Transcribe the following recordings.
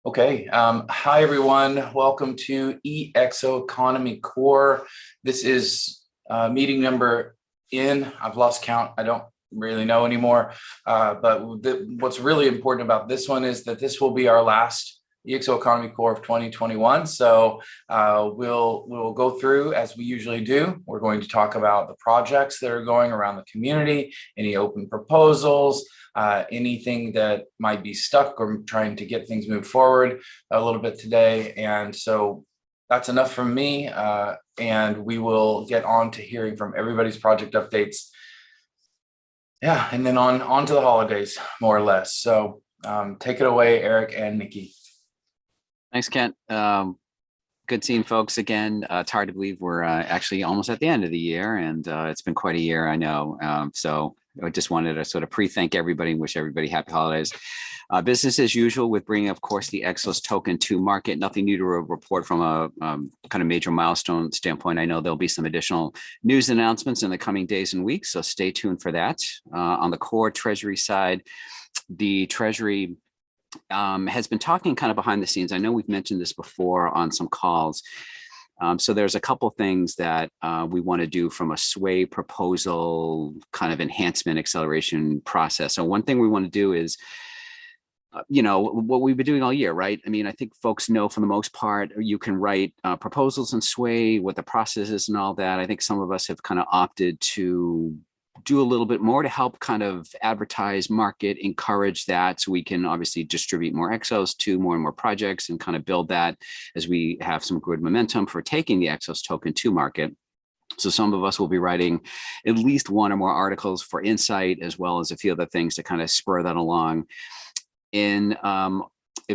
Okay. Hi, everyone. Welcome to Exo Economy Core. This is meeting number N. I've lost count. I don't really know anymore. But what's really important about this one is that this will be our last Exo Economy Core of 2021. So we'll go through as we usually do. We're going to talk about the projects that are going around the community, any open proposals, anything that might be stuck or trying to get things moved forward a little bit today. And so that's enough from me. And we will get on to hearing from everybody's project updates. Yeah, and then on to the holidays, more or less. So take it away, Eric and Nikki. Thanks, Kent. Good seeing folks again. It's hard to believe we're actually almost at the end of the year, and it's been quite a year, I know. So I just wanted to sort of pre-thank everybody and wish everybody happy holidays. Business as usual with bringing, of course, the Exos token to market. Nothing new to report from a kind of major milestone standpoint. I know there'll be some additional news announcements in the coming days and weeks, so stay tuned for that. On the core Treasury side, the Treasury has been talking kind of behind the scenes. I know we've mentioned this before on some calls. So there's a couple things that we want to do from a sway proposal kind of enhancement acceleration process. So one thing we want to do is, what we've been doing all year, right? I mean, I think folks know for the most part, you can write proposals in sway, what the process is and all that. I think some of us have kind of opted to do a little bit more to help kind of advertise, market, encourage that, so we can obviously distribute more Exos to more and more projects and kind of build that as we have some good momentum for taking the Exos token to market. So some of us will be writing at least one or more articles for Insight, as well as a few other things to kind of spur that along. In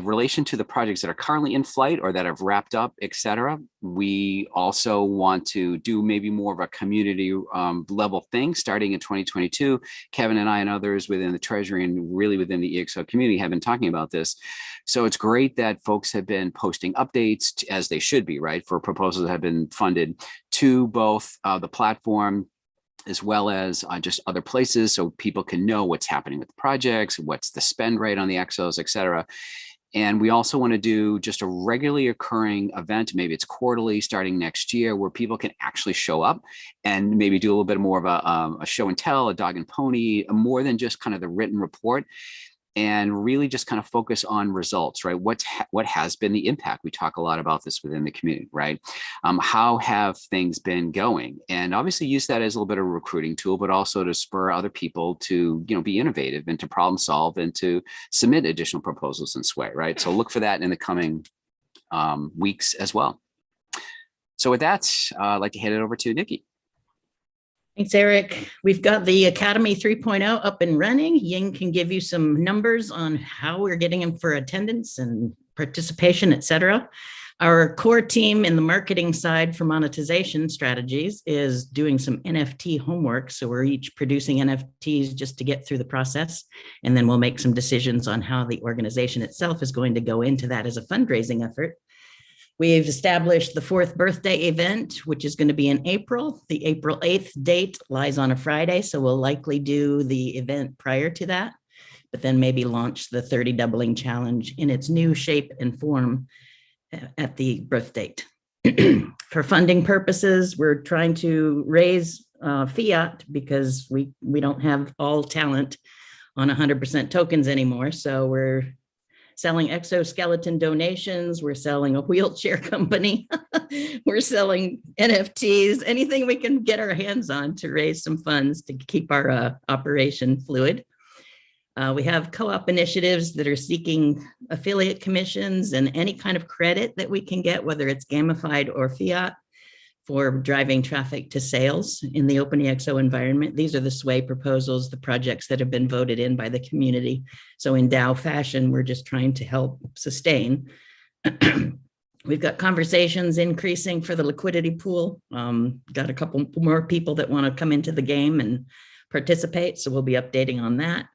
relation to the projects that are currently in flight or that have wrapped up, et cetera, we also want to do maybe more of a community level thing starting in 2022. Kevin and I and others within the Treasury and really within the EXO community have been talking about this. So it's great that folks have been posting updates as they should be, right, for proposals that have been funded to both the platform as well as just other places, so people can know what's happening with the projects, what's the spend rate on the Exos, et cetera. And we also want to do just a regularly occurring event, maybe it's quarterly starting next year, where people can actually show up and maybe do a little bit more of a show and tell, a dog and pony, more than just kind of the written report, and really just kind of focus on results, right? What has been the impact? We talk a lot about this within the community, right? How have things been going? And obviously use that as a little bit of a recruiting tool, but also to spur other people to, be innovative and to problem solve and to submit additional proposals in sway, right? So look for that in the coming weeks as well. So with that, I'd like to hand it over to Nikki. Thanks, Eric. We've got the Academy 3.0 up and running. Ying can give you some numbers on how we're getting them for attendance and participation, et cetera. Our core team in the marketing side for monetization strategies is doing some NFT homework. So we're each producing NFTs just to get through the process. And then we'll make some decisions on how the organization itself is going to go into that as a fundraising effort. We've established the 4th birthday event, which is going to be in April. The April 8th date lies on a Friday, so we'll likely do the event prior to that, but then maybe launch the 30 doubling challenge in its new shape and form at the birth date. For funding purposes, we're trying to raise fiat because we don't have all talent on 100% tokens anymore, so we're selling exoskeleton donations. We're selling a wheelchair company. We're selling NFTs, anything we can get our hands on to raise some funds to keep our operation fluid. We have co-op initiatives that are seeking affiliate commissions and any kind of credit that we can get, whether it's gamified or fiat, for driving traffic to sales in the OpenEXO environment. These are the sway proposals, the projects that have been voted in by the community. So in DAO fashion, we're just trying to help sustain. We've got conversations increasing for the liquidity pool. Got a couple more people that want to come into the game and participate. So we'll be updating on that.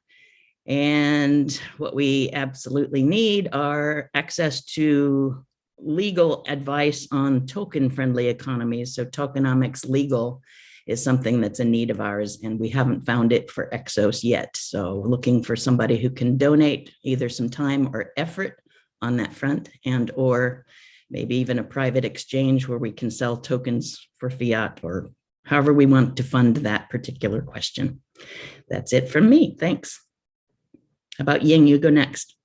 And what we absolutely need are access to legal advice on token-friendly economies. So tokenomics legal is something that's a need of ours, and we haven't found it for Exos yet. So looking for somebody who can donate either some time or effort on that front, and or maybe even a private exchange where we can sell tokens for fiat, or however we want to fund that particular question. That's it from me. Thanks. How about Ying? You go next.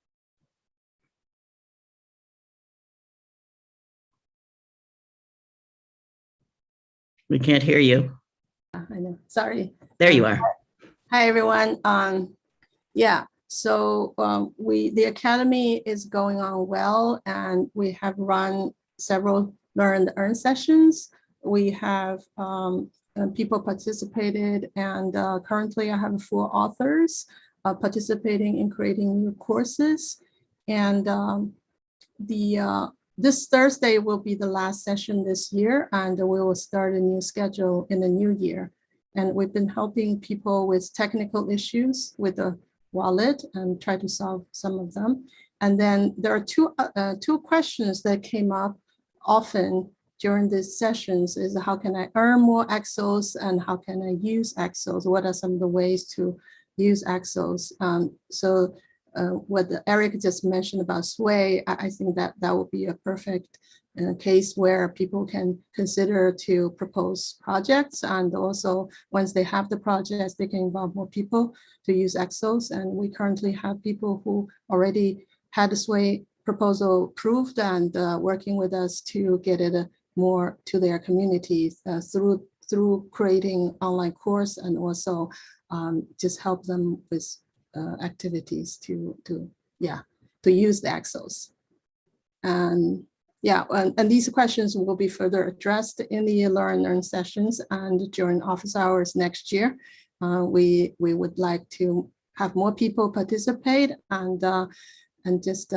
We can't hear you. I know. Sorry. There you are. Hi, everyone. Yeah. So the Academy is going on well, and we have run several learn and earn sessions. We have people participated, and currently I have 4 authors participating in creating new courses. And this Thursday will be the last session this year, and we will start a new schedule in the new year. And we've been helping people with technical issues with the wallet and try to solve some of them. And then there are two questions that came up often during these sessions is how can I earn more Exos and how can I use Exos? What are some of the ways to use Exos? What Eric just mentioned about Sway, I think that would be a perfect case where people can consider to propose projects, and also once they have the projects, they can involve more people to use Exos. And we currently have people who already had the Sway proposal approved and working with us to get it more to their communities through creating online course, and also just help them with activities to use the Exos. And these questions will be further addressed in the learn and earn sessions and during office hours next year. We would like to have more people participate and just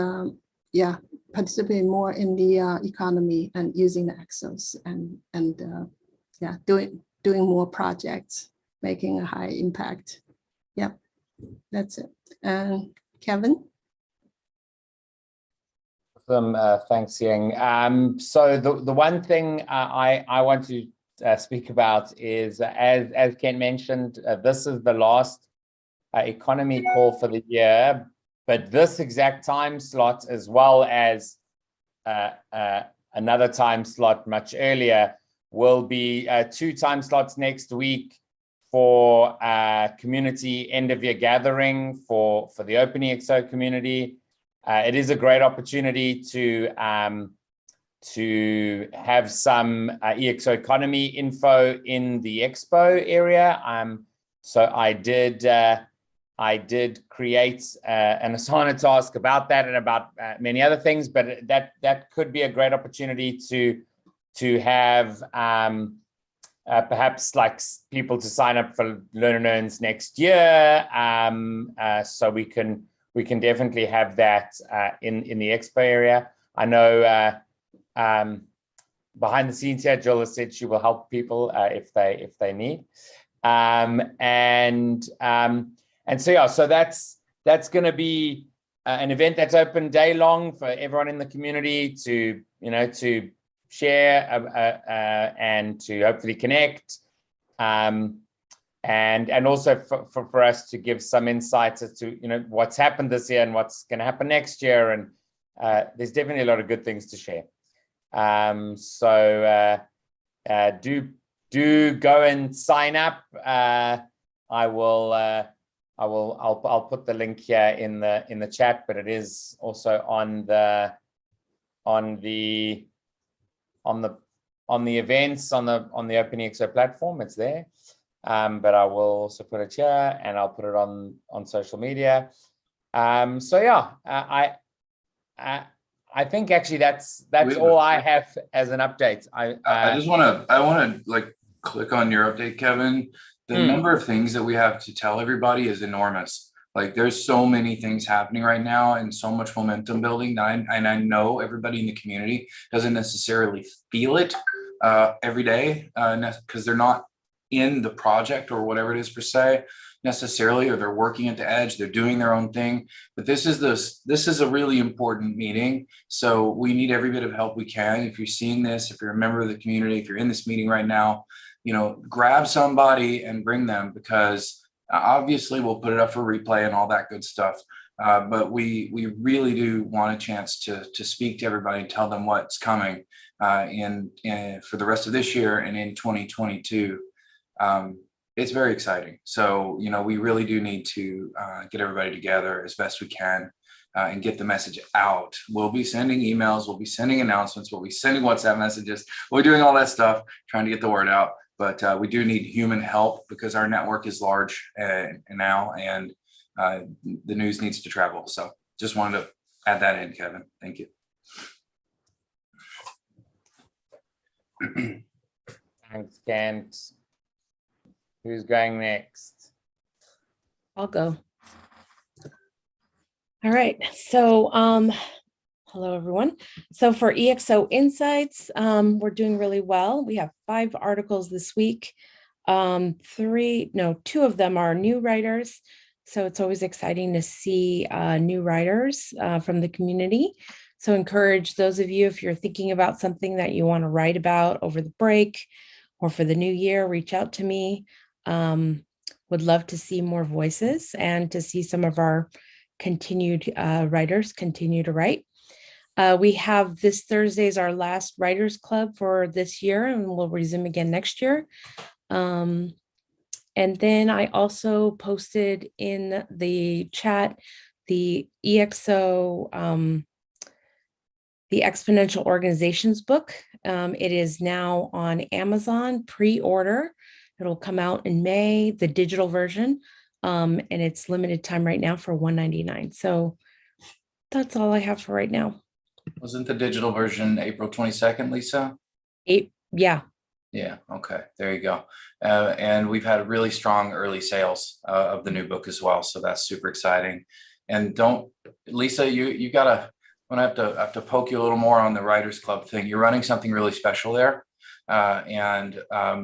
participate more in the economy and using the Exos and doing more projects, making a high impact. Yep. That's it. And Kevin? Awesome. Thanks, Ying. So the one thing I want to speak about is, as Ken mentioned, this is the last economy call for the year, but this exact time slot, as well as another time slot much earlier, will be 2 time slots next week for community end of year gathering for the Open EXO community. It is a great opportunity to have some EXO economy info in the expo area. So I did create an Asana task about that and about many other things, but that could be a great opportunity to have perhaps like people to sign up for Learn and Earns next year. So we can definitely have that in the expo area. I know behind the scenes here, Jill has said she will help people if they need. So that's going to be an event that's open day long for everyone in the community to share and to hopefully connect, and also for us to give some insights as to what's happened this year and what's going to happen next year. And there's definitely a lot of good things to share. Do go and sign up. I'll put the link here in the chat, but it is also on the events on the Open EXO platform. It's there, but I will also put it here, and I'll put it on social media. I think actually that's all I have as an update. I want to like click on your update, Kevin. The number of things that we have to tell everybody is enormous. Like there's so many things happening right now and so much momentum building. And I know everybody in the community doesn't necessarily feel it every day because they're not in the project or whatever it is per se necessarily, or they're working at the edge, they're doing their own thing. But this is a really important meeting. So we need every bit of help we can. If you're seeing this, if you're a member of the community, if you're in this meeting right now, grab somebody and bring them, because obviously we'll put it up for replay and all that good stuff. But we really do want a chance to speak to everybody and tell them what's coming in for the rest of this year and in 2022. It's very exciting. So, we really do need to get everybody together as best we can and get the message out. We'll be sending emails, we'll be sending announcements, we'll be sending WhatsApp messages, we're doing all that stuff, trying to get the word out. But we do need human help because our network is large now, and the news needs to travel. So just wanted to add that in, Kevin. Thank you. Thanks, Kent. Who's going next? I'll go. All right. So, hello, everyone. So for EXO Insights, we're doing really well. We have 5 articles this week. 2 of them are new writers. So it's always exciting to see new writers from the community. So encourage those of you, if you're thinking about something that you want to write about over the break or for the new year, reach out to me. Would love to see more voices and to see some of our continued writers continue to write. We have this Thursday is our last Writers Club for this year, and we'll resume again next year. And then I also posted in the chat the EXO, the Exponential Organizations book. It is now on Amazon, pre-order. It'll come out in May, the digital version, and it's limited time right now for $1.99. So that's all I have for right now. Wasn't the digital version April 22nd, Lisa? Yeah. Yeah. Okay. There you go. And we've had really strong early sales of the new book as well. So that's super exciting. And Lisa, you gotta, I'm gonna have to poke you a little more on the Writers Club thing. You're running something really special there. And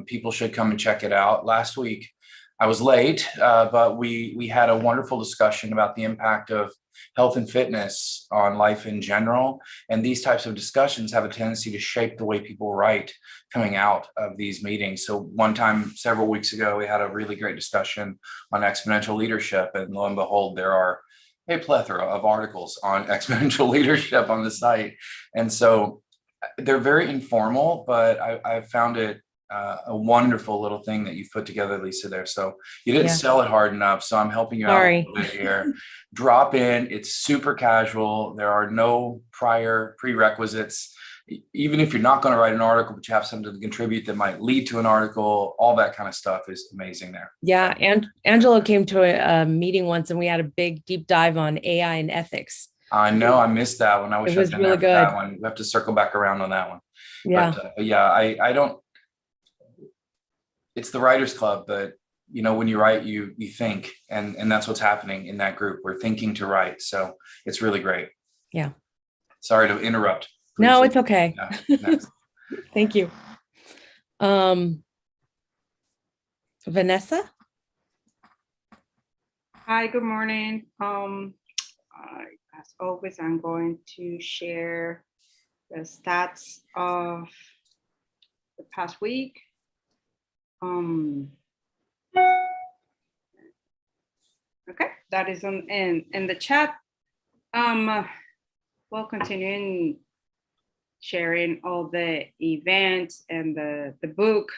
people should come and check it out. Last week, I was late, but we had a wonderful discussion about the impact of health and fitness on life in general. And these types of discussions have a tendency to shape the way people write coming out of these meetings. So one time, several weeks ago, we had a really great discussion on exponential leadership. And lo and behold, there are a plethora of articles on exponential leadership on the site. And so they're very informal, but I found it a wonderful little thing that you've put together, Lisa, there. So you didn't sell it hard enough. So I'm helping you out a little bit here. Drop in. It's super casual. There are no prior prerequisites. Even if you're not going to write an article, but you have something to contribute that might lead to an article, all that kind of stuff is amazing there. Yeah. And Angelo came to a meeting once and we had a big deep dive on AI and ethics. I know I missed that one. I wish it was I'd been really there for good. that one. We have to circle back around on that one. Yeah. But yeah, I don't. It's the Writers Club, but when you write, you think, and that's what's happening in that group. We're thinking to write, so it's really great. Yeah. Sorry to interrupt. No, it's okay. Yeah, next. Thank you. Vanessa? Hi, good morning. As always, I'm going to share the stats of the past week. Okay, that is in the chat. We'll continue sharing all the events and the book,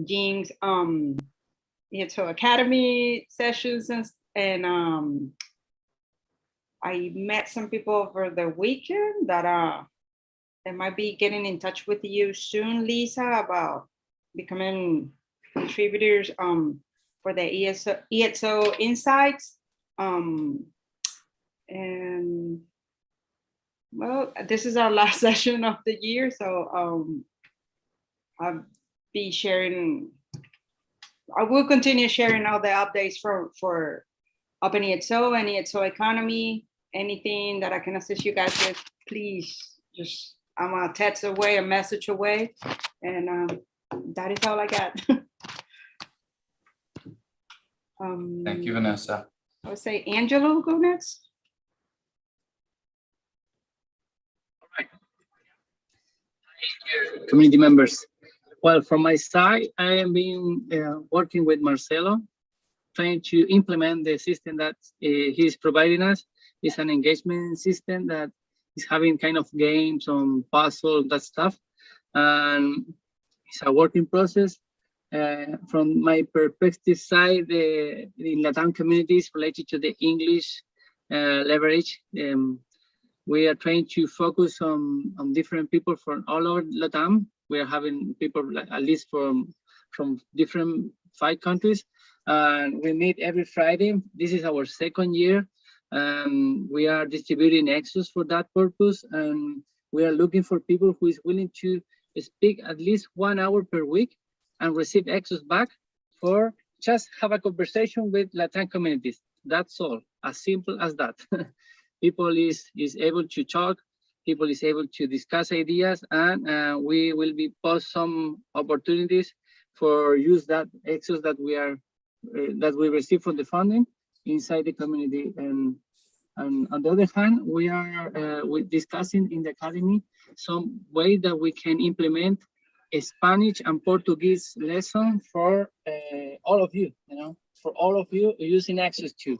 Jean's EXO Academy sessions, and I met some people over the weekend that they might be getting in touch with you soon, Lisa, about becoming contributors for the EXO Insights. And well, this is our last session of the year, so I'll be sharing. I will continue sharing all the updates for Open EXO and EXO Economy. Anything that I can assist you guys with, please just, I'm a text away, a message away, and that is all I got. Thank you, Vanessa. I would say Angelo go next. Community members. Well, from my side, I am been working with Marcelo trying to implement the system that he's providing us. It's an engagement system that is having kind of games on puzzle, that stuff. And it's a working process. From my perspective side, the Latin communities related to the English leverage, we are trying to focus on different people from all over Latam. We are having people at least from different 5 countries. And we meet every Friday. This is our 2nd year. We are distributing Exos for that purpose. And we are looking for people who is willing to speak at least 1 hour per week and receive Exos back for just have a conversation with Latin communities. That's all, as simple as that. People is able to talk, people is able to discuss ideas, and we will be post some opportunities for use that Exos that we are that we receive from the funding inside the community. And on the other hand, we are discussing in the academy some way that we can implement a Spanish and Portuguese lesson for all of you, for all of you using Exos too.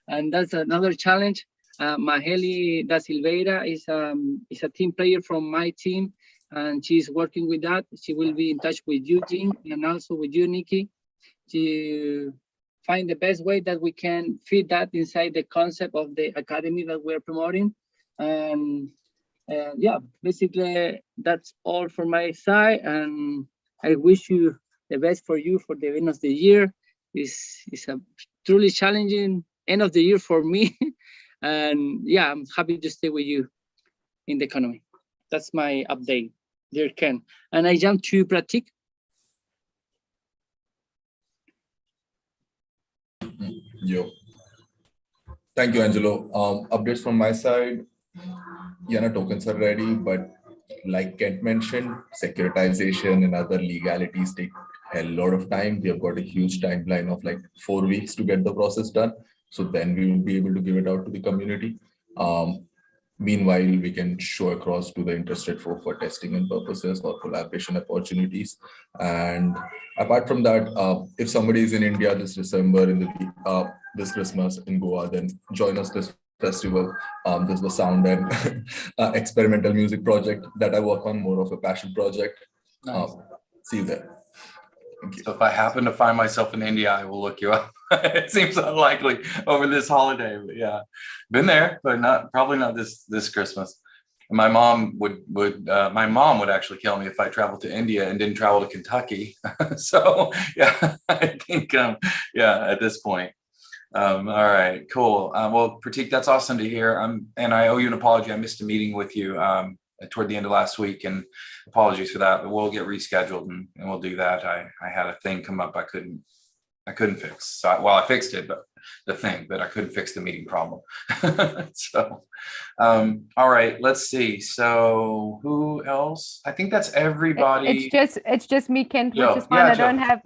And that's another challenge. Maheli da Silveira is a team player from my team, and she's working with that. She will be in touch with you, Jean, and also with you, Nikki, to find the best way that we can fit that inside the concept of the academy that we're promoting. And yeah, basically that's all from my side, and I wish you the best for you for the end of the year. It's a truly challenging end of the year for me. And yeah, I'm happy to stay with you in the economy. That's my update, dear Ken. And I jump to Pratik. Yo. Thank you, Angelo. Updates from my side. Yana tokens are ready, but like Kent mentioned, securitization and other legalities take a lot of time. We have got a huge timeline of like 4 weeks to get the process done. So then we will be able to give it out to the community. Meanwhile, we can show across to the interested folk for testing and purposes or collaboration opportunities. And apart from that, if somebody is in India this December, this Christmas in Goa, then join us this festival. This is the sound and experimental music project that I work on, more of a passion project. Nice. See you there. Thank you. So if I happen to find myself in India, I will look you up. It seems unlikely over this holiday, but yeah, been there, but probably not this Christmas. My mom would actually kill me if I traveled to India and didn't travel to Kentucky. So yeah, I think yeah, at this point. All right, cool. Well, Pratik, that's awesome to hear. And I owe you an apology. I missed a meeting with you toward the end of last week, and apologies for that, but we'll get rescheduled and we'll do that. I had a thing come up I couldn't fix. So I fixed it, but I couldn't fix the meeting problem. So all right, let's see. So who else? I think that's everybody. It's just me, Kent, which Jill. is fine. Yeah, I don't Jill. have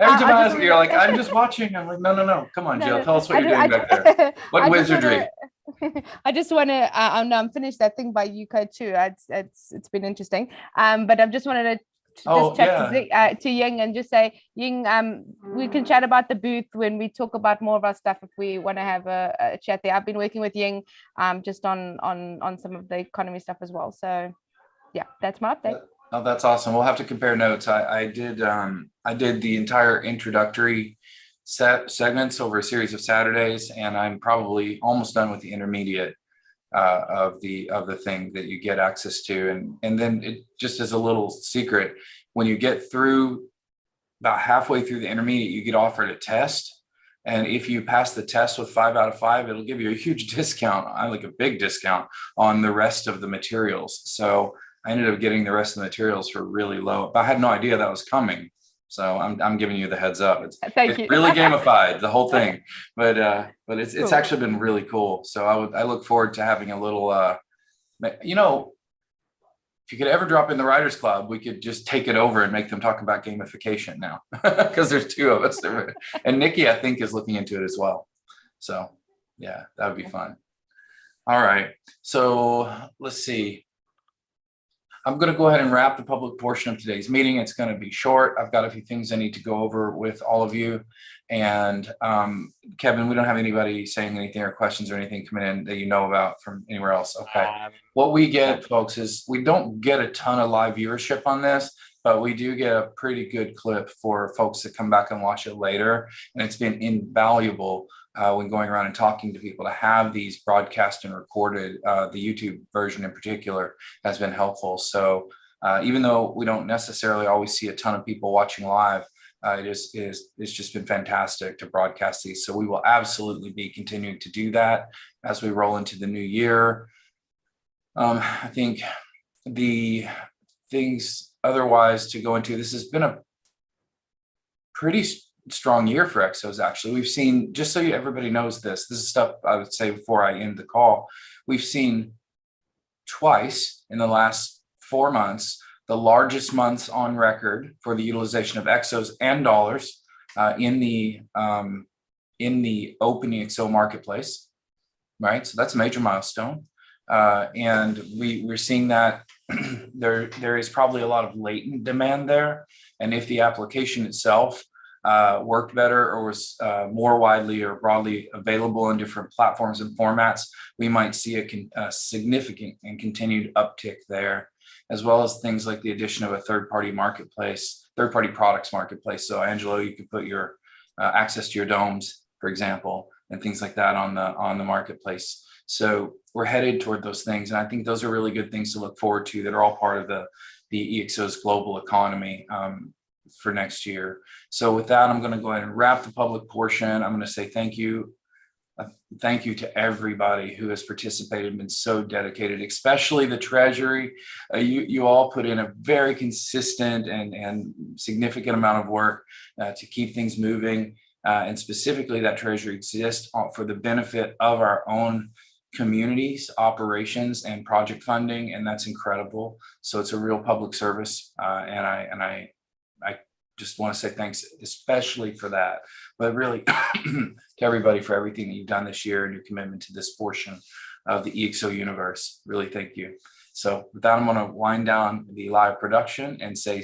Every time I ask, you're like, I'm just watching. I'm like, no. Come on, Jill. Tell us what you're doing back there. What wizardry? I just want to I'm finished that thing by Yuka too. It's been interesting. But I just wanted to chat to Ying and just say, Ying, we can chat about the booth when we talk about more of our stuff if we want to have a chat there. I've been working with Ying just on some of the economy stuff as well. So yeah, that's my update. Oh, that's awesome. We'll have to compare notes. I did the entire introductory segments over a series of Saturdays, and I'm probably almost done with the intermediate of the thing that you get access to. And then it just as a little secret, when you get through about halfway through the intermediate, you get offered a test. And if you pass the test with 5 out of 5, it'll give you a huge discount. I like a big discount on the rest of the materials. So I ended up getting the rest of the materials for really low. But I had no idea that was coming. So I'm giving you the heads up. It's really gamified, the whole thing, but it's cool. It's actually been really cool. So I look forward to having a little, if you could ever drop in the Writers Club, we could just take it over and make them talk about gamification now, because there's 2 of us. And Nikki, I think, is looking into it as well. So yeah, that would be fun. All right. So let's see. I'm going to go ahead and wrap the public portion of today's meeting. It's going to be short. I've got a few things I need to go over with all of you. And Kevin, we don't have anybody saying anything or questions or anything coming in that you know about from anywhere else. Okay. What we get, folks, is we don't get a ton of live viewership on this, but we do get a pretty good clip for folks that come back and watch it later. And it's been invaluable when going around and talking to people to have these broadcast and recorded. The YouTube version in particular has been helpful. So even though we don't necessarily always see a ton of people watching live, it's just been fantastic to broadcast these. So we will absolutely be continuing to do that as we roll into the new year. I think the things otherwise to go into, this has been a pretty strong year for Exos. Actually, we've seen, just so everybody knows this is stuff I would say before I end the call, we've seen twice in the last 4 months, the largest months on record for the utilization of Exos and dollars in the open EXO marketplace, right? So that's a major milestone. And we're seeing that there is probably a lot of latent demand there. And if the application itself worked better or was more widely or broadly available in different platforms and formats, we might see a significant and continued uptick there, as well as things like the addition of a third-party products marketplace. So Angelo, you could put your access to your domes, for example, and things like that on the marketplace. So we're headed toward those things. And I think those are really good things to look forward to that are all part of the EXO's global economy for next year. So with that, I'm going to go ahead and wrap the public portion. I'm going to say thank you. Thank you to everybody who has participated and been so dedicated, especially the Treasury. You all put in a very consistent and significant amount of work to keep things moving. And specifically that Treasury exists for the benefit of our own communities, operations, and project funding. And that's incredible. So it's a real public service. And I just want to say thanks, especially for that, but really to everybody for everything that you've done this year and your commitment to this portion of the EXO universe. Really, thank you. So with that, I'm going to wind down the live production and say